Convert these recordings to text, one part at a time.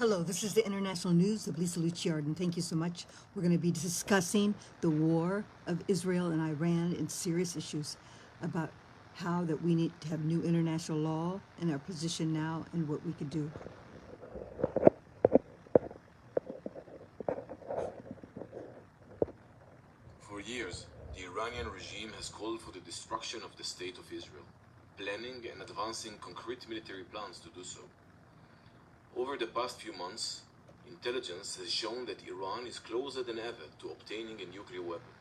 Hello, this is the International News of Lisa Luciard, and thank you so much. We're going to be discussing the war of Israel and Iran and serious issues about how that we need to have new international law and our position now and what we could do. For years, the Iranian regime has called for the destruction of the State of Israel, planning and advancing concrete military plans to do so. Over the past few months, intelligence has shown that Iran is closer than ever to obtaining a nuclear weapon.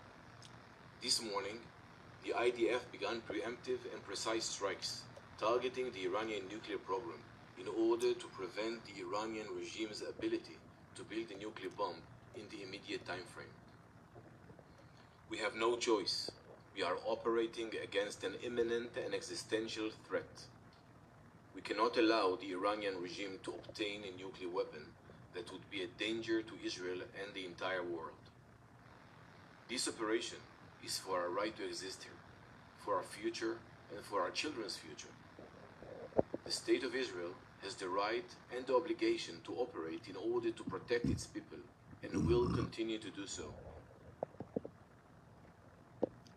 This morning, the IDF began preemptive and precise strikes targeting the Iranian nuclear program in order to prevent the Iranian regime's ability to build a nuclear bomb in the immediate time frame. We have no choice. We are operating against an imminent and existential threat. We cannot allow the Iranian regime to obtain a nuclear weapon that would be a danger to Israel and the entire world. This operation is for our right to exist here, for our future and for our children's future. The State of Israel has the right and the obligation to operate in order to protect its people and will continue to do so.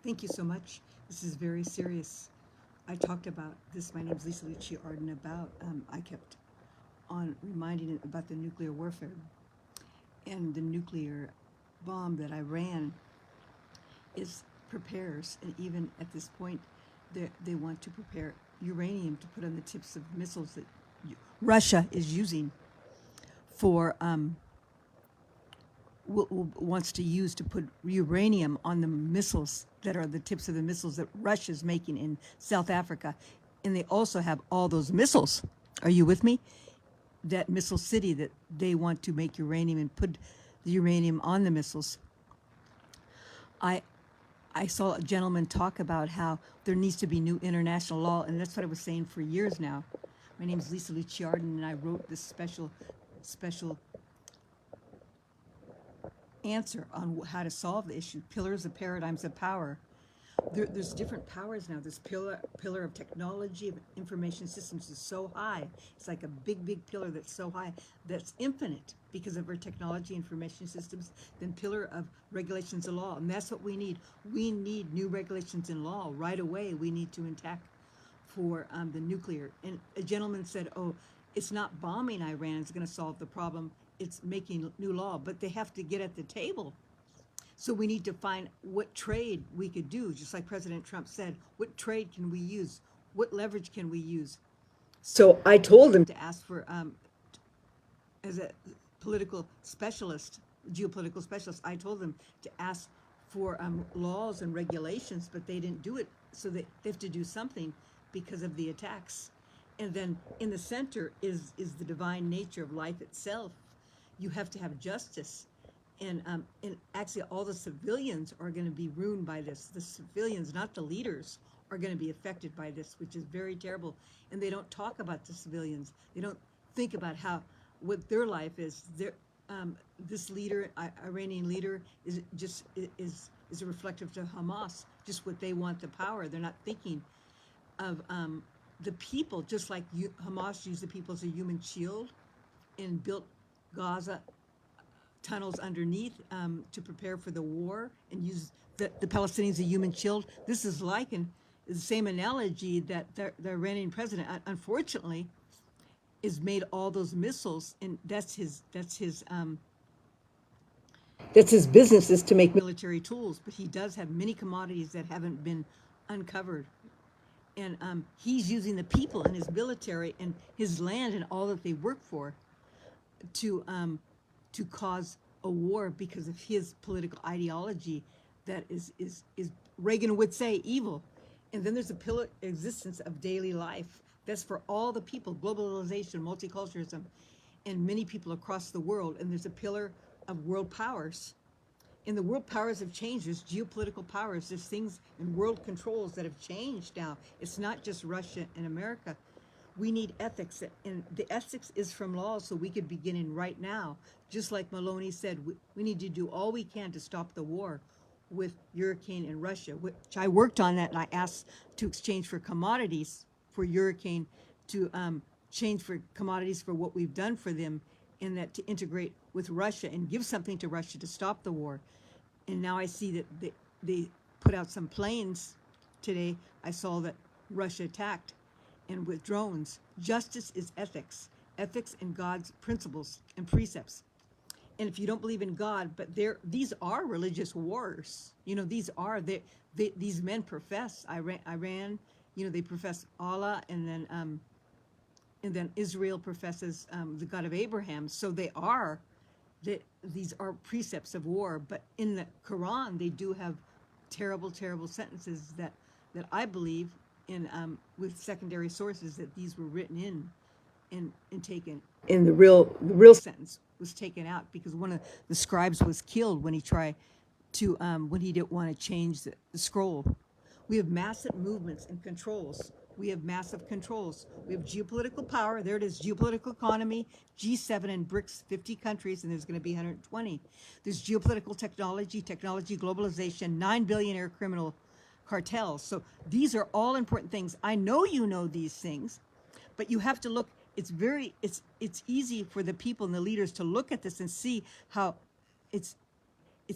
Thank you so much. This is very serious. I talked about this. My name is Lisa Luciard, and I kept on reminding it about the nuclear warfare and the nuclear bomb that Iran prepares, and even at this point, they want to prepare uranium to put on the tips of missiles that Russia is using for wants to use to put uranium on the missiles that are the tips of the missiles that Russia's making in South Africa. And they also have all those missiles. Are you with me? That missile city that they want to make uranium and put the uranium on the missiles. I saw a gentleman talk about how there needs to be new international law, and that's what I was saying for years now. My name is Lisa Luciard, and I wrote this special answer on how to solve the issue. Pillars of paradigms of power. There's different powers now. This pillar of technology, of information systems is so high. It's like a big pillar that's so high, that's infinite because of our technology, information systems. Then pillar of regulations and law, and that's what we need. We need new regulations and law right away. We need to attack for the nuclear. And a gentleman said, oh, it's not bombing Iran is going to solve the problem. It's making new law, but they have to get at the table. So we need to find what trade we could do, just like President Trump said. What trade can we use? What leverage can we use? So I told him to ask for, as a political specialist, geopolitical specialist, I told them to ask for laws and regulations, but they didn't do it. So they have to do something because of the attacks. And then in the center is the divine nature of life itself. You have to have justice. And actually all the civilians are going to be ruined by this. The civilians, not the leaders, are going to be affected by this, which is very terrible. And they don't talk about the civilians. They don't think about what their life is. This leader, Iranian leader, is a reflective to Hamas, just what they want, the power. They're not thinking of the people, just like Hamas used the people as a human shield and built Gaza tunnels underneath to prepare for the war and use the Palestinians as a human shield. This is the same analogy that the Iranian president, unfortunately, is made all those missiles, and that's his business, is to make military tools. But he does have many commodities that haven't been uncovered. And he's using the people and his military and his land and all that they work for to cause a war because of his political ideology that is Reagan would say evil. And then there's a pillar existence of daily life that's for all the people, globalization, multiculturalism, and many people across the world. And there's a pillar of world powers. And the world powers have changed. There's geopolitical powers. There's things in world controls that have changed now. It's not just Russia and America. We need ethics, and the ethics is from law, so we could begin in right now. Just like Maloney said, we need to do all we can to stop the war with Ukraine and Russia, which I worked on that, and I asked to exchange for commodities for Ukraine, to change for commodities for what we've done for them and that to integrate with Russia and give something to Russia to stop the war. And now I see that they put out some planes today. I saw that Russia attacked, and with drones. Justice is ethics, ethics and God's principles and precepts. And if you don't believe in God, but these are religious wars. You know, these men profess Iran. You know, they profess Allah, and then Israel professes the God of Abraham. So these are precepts of war. But in the Quran, they do have terrible, terrible sentences that I believe in with secondary sources that these were written in and taken. And the real sentence was taken out because one of the scribes was killed when he tried to when he didn't want to change the scroll. We have massive movements and controls. We have massive controls. We have geopolitical power. There it is, geopolitical economy, G7 and BRICS, 50 countries, and there's going to be 120. There's geopolitical technology, globalization, 9 billionaire criminal cartels. So these are all important things. I know you know these things, but you have to look. It's easy for the people and the leaders to look at this and see how it's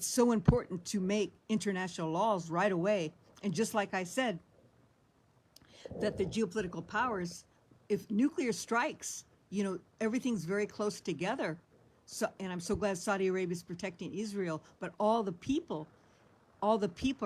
so important to make international laws right away. And just like I said, that the geopolitical powers, if nuclear strikes, you know, everything's very close together. So, and I'm so glad Saudi Arabia is protecting Israel, but all the people are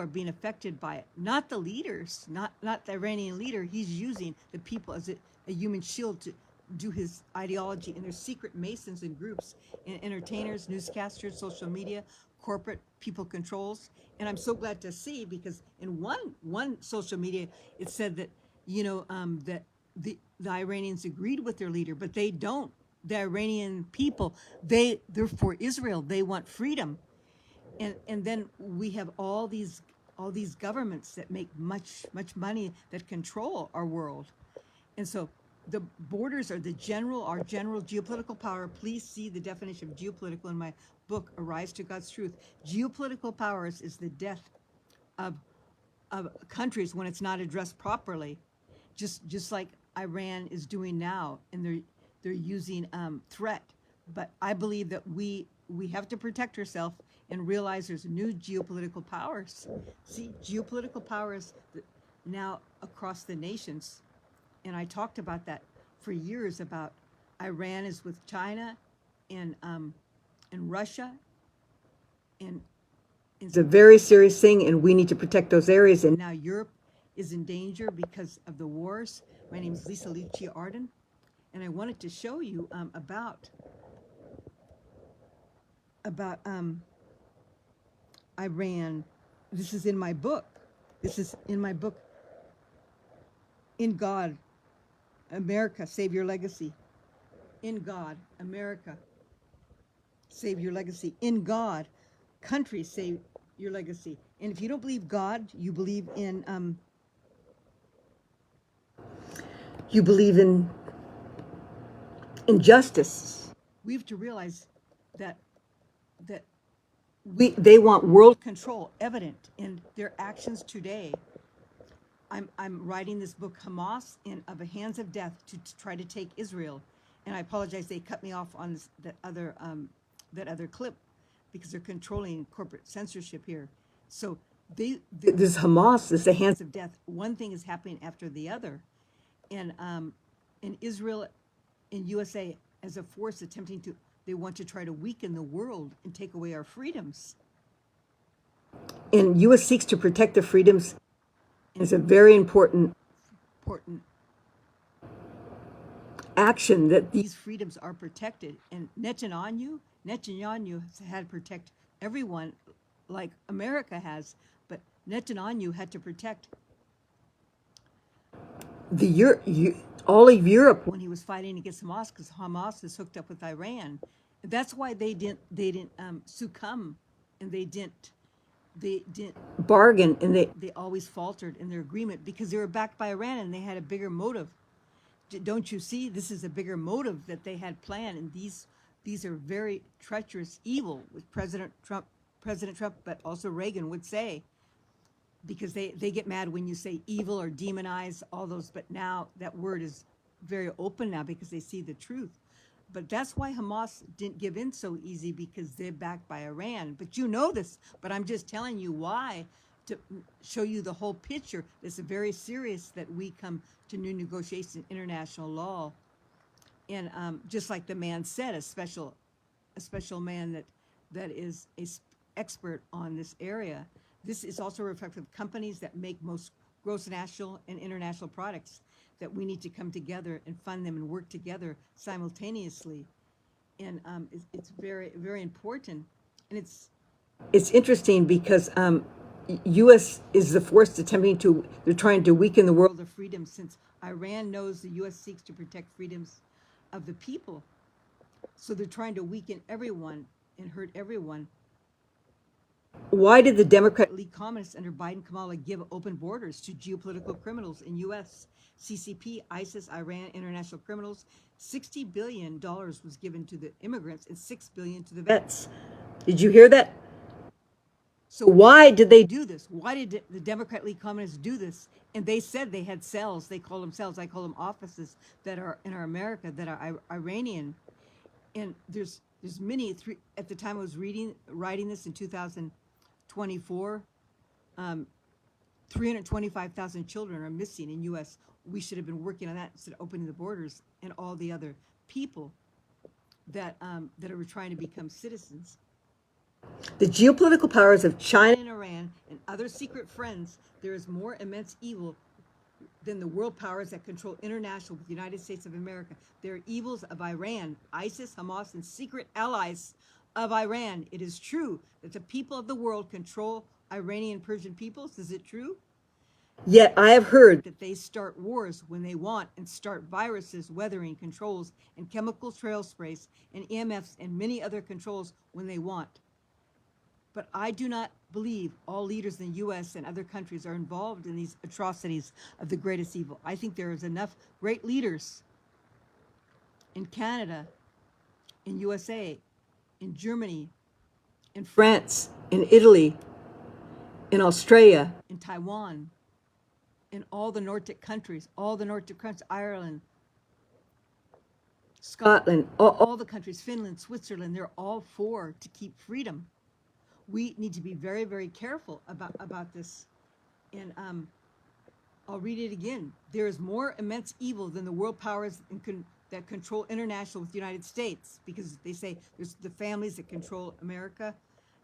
being affected by it. Not the leaders, not the Iranian leader. He's using the people as a human shield to do his ideology. And there's secret masons and groups and entertainers, newscasters, social media, corporate people controls. And I'm so glad to see, because in one social media, it said that, you know, that the Iranians agreed with their leader, but they don't. The Iranian people, they're for Israel. They want freedom. And then we have all these governments that make much money that control our world. And so the borders are our general geopolitical power. Please see the definition of geopolitical in my book, Arise to God's Truth. Geopolitical powers is the death of countries when it's not addressed properly, just like Iran is doing now, and they're using threat. But I believe that we have to protect ourselves and realize there's new geopolitical powers. See, geopolitical powers now across the nations. And I talked about that for years, about Iran is with China and Russia. And it's a very serious thing, and we need to protect those areas. And now Europe is in danger because of the wars. My name is Lisa Lucia Arden, and I wanted to show you about Iran. This is in my book. In God, America, Save Your Legacy. In God, America, Save Your Legacy. In God, country, save your legacy. And if you don't believe God, you believe in injustice. We have to realize that they want world control evident in their actions today. I'm writing this book, Hamas, of the Hands of Death, to try to take Israel. And I apologize, they cut me off on that other clip, because they're controlling corporate censorship here. So this Hamas is the hands of death. One thing is happening after the other. And in Israel and USA, as a force they want to try to weaken the world and take away our freedoms. And U.S. seeks to protect the freedoms. And it's a very important action that these freedoms are protected. And Netanyahu had to protect everyone like America has, but Netanyahu had to protect all of Europe when he was fighting against Hamas, because Hamas is hooked up with Iran. That's why they didn't succumb, and they didn't bargain, and they always faltered in their agreement, because they were backed by Iran and they had a bigger motive. Don't you see? This is a bigger motive that they had planned, and these are very treacherous, evil, with President Trump, but also Reagan would say, because they get mad when you say evil or demonize all those. But now that word is very open now, because they see the truth. But that's why Hamas didn't give in so easy, because they're backed by Iran. But you know this, but I'm just telling you why, to show you the whole picture. It's very serious that we come to new negotiations, international law. And just like the man said, a special man that is a expert on this area. This is also reflective of companies that make most gross national and international products, that we need to come together and fund them and work together simultaneously. And it's very, very important. And it's interesting because U.S. is the force they're trying to weaken the world of freedom, since Iran knows the U.S. seeks to protect freedoms of the people. So they're trying to weaken everyone and hurt everyone. Why did the Democrat lead communists under Biden Kamala give open borders to geopolitical criminals in U.S., CCP, ISIS, Iran, international criminals? $60 billion was given to the immigrants and $6 billion to the vets. Did you hear that? So why did they do this? Why did the Democrat lead communists do this? And they said they had cells. They call them cells. I call them offices that are in our America that are Iranian. And there's many. At the time I was writing this in 2024, 325,000 children are missing in U.S. We should have been working on that instead of opening the borders, and all the other people that are trying to become citizens. The geopolitical powers of China and Iran and other secret friends, there is more immense evil than the world powers that control international with the United States of America. There are evils of Iran, ISIS, Hamas, and secret allies of Iran. It is true that the people of the world control Iranian Persian peoples. Is it true? Yet I have heard that they start wars when they want, and start viruses, weathering controls, and chemical trail sprays, and EMFs, and many other controls when they want. But I do not believe all leaders in the U.S. and other countries are involved in these atrocities of the greatest evil. I think there is enough great leaders in Canada, in USA, in Germany, in France, in Italy, in Australia, in Taiwan, in all the Nordic countries, Ireland, Scotland, all the countries, Finland, Switzerland, they're all for to keep freedom. We need to be very, very careful about this. And I'll read it again. There is more immense evil than the world powers that control international with the United States, because they say there's the families that control America.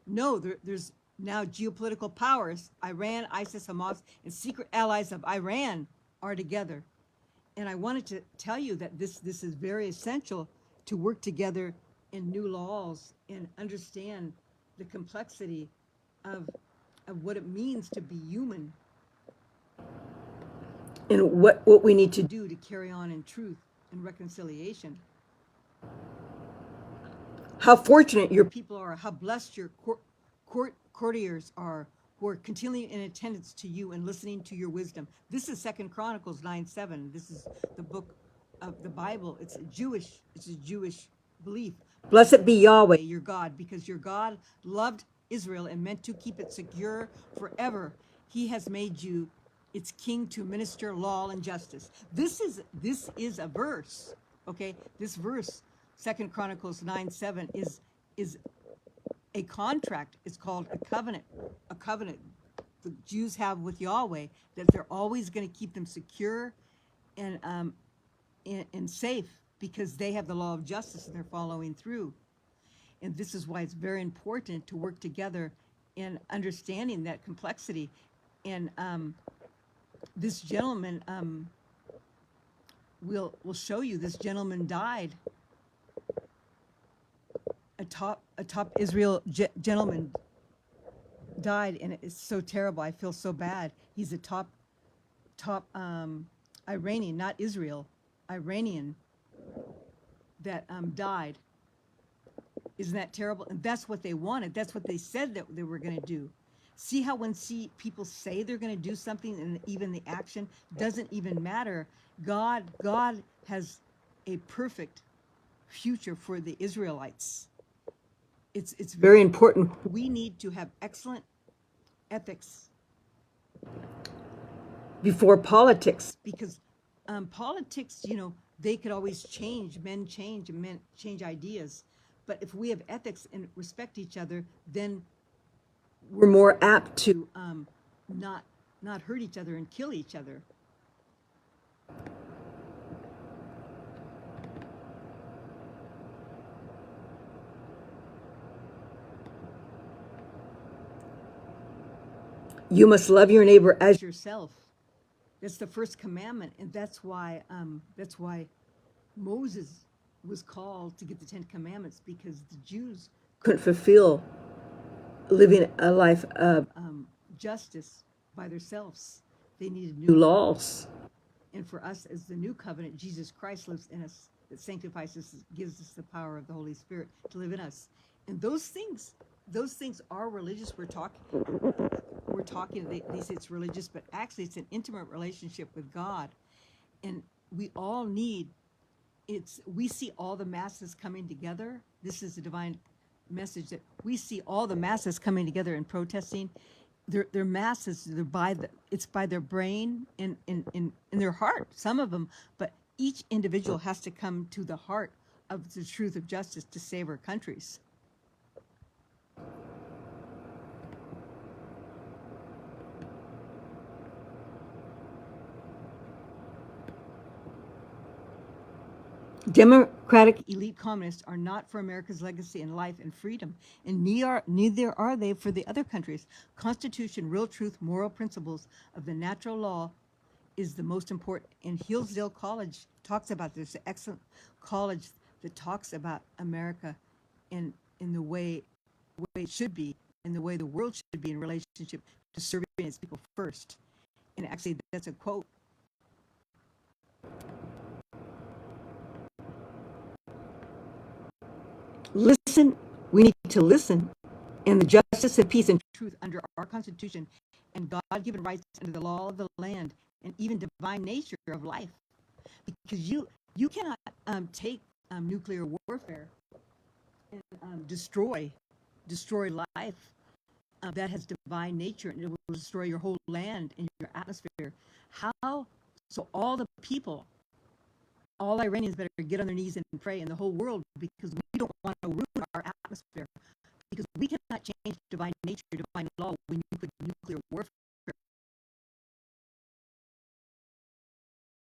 No, there's now geopolitical powers. Iran, ISIS, Hamas, and secret allies of Iran are together. And I wanted to tell you that this is very essential to work together in new laws and understand the complexity of what it means to be human, and what we need to do to carry on in truth and reconciliation. How fortunate your people are, how blessed your courtiers are, who are continually in attendance to you and listening to your wisdom. This is 2 Chronicles 9:7. This is the book of the Bible. It's a Jewish belief. Blessed be Yahweh, your God, because your God loved Israel and meant to keep it secure forever. He has made you its king to minister law and justice. This is a verse, okay? This verse, 2 Chronicles 9:7, is a contract. It's called a covenant. A covenant the Jews have with Yahweh, that they're always going to keep them secure and safe, because they have the law of justice and they're following through. And this is why it's very important to work together in understanding that complexity. And this gentleman will show you. This gentleman died. A top Israel gentleman died, and it's so terrible. I feel so bad. He's a top Iranian, not Israel, Iranian, that died. Isn't that terrible? And that's what they wanted. That's what they said that they were going to do. See how when people say they're going to do something, and even the action doesn't even matter. God has a perfect future for the Israelites. It's very important. We need to have excellent ethics before politics, because politics, they could always change. Men change, and men change ideas. But if we have ethics and respect each other, then we're more apt to not not hurt each other and kill each other. You must love your neighbor as yourself. That's the first commandment, and that's why Moses was called to get the Ten Commandments, because the Jews couldn't fulfill living a life of justice by themselves. They needed new laws. And for us, as the new covenant, Jesus Christ lives in us, that sanctifies us, gives us the power of the Holy Spirit to live in us. And those things are religious. We're talking, they say it's religious, but actually it's an intimate relationship with God. And we all need, we see all the masses coming together. This is a divine message, that we see all the masses coming together and protesting. They're masses. It's by their brain and in their heart, some of them, but each individual has to come to the heart of the truth of justice to save our countries. Democratic elite communists are not for America's legacy and life and freedom, and neither are they for the other countries. Constitution, real truth, moral principles of the natural law is the most important. And Hillsdale College talks about this, an excellent college that talks about America in the way it should be, in the way the world should be in relationship to serving its people first. And actually, that's a quote. Listen, we need to listen, and the justice and peace and truth under our Constitution and God-given rights under the law of the land and even divine nature of life. Because you cannot take nuclear warfare and destroy life that has divine nature, and it will destroy your whole land and your atmosphere. How? So all the people, all Iranians better get on their knees and pray in the whole world, because we don't want to ruin our atmosphere, because we cannot change divine nature.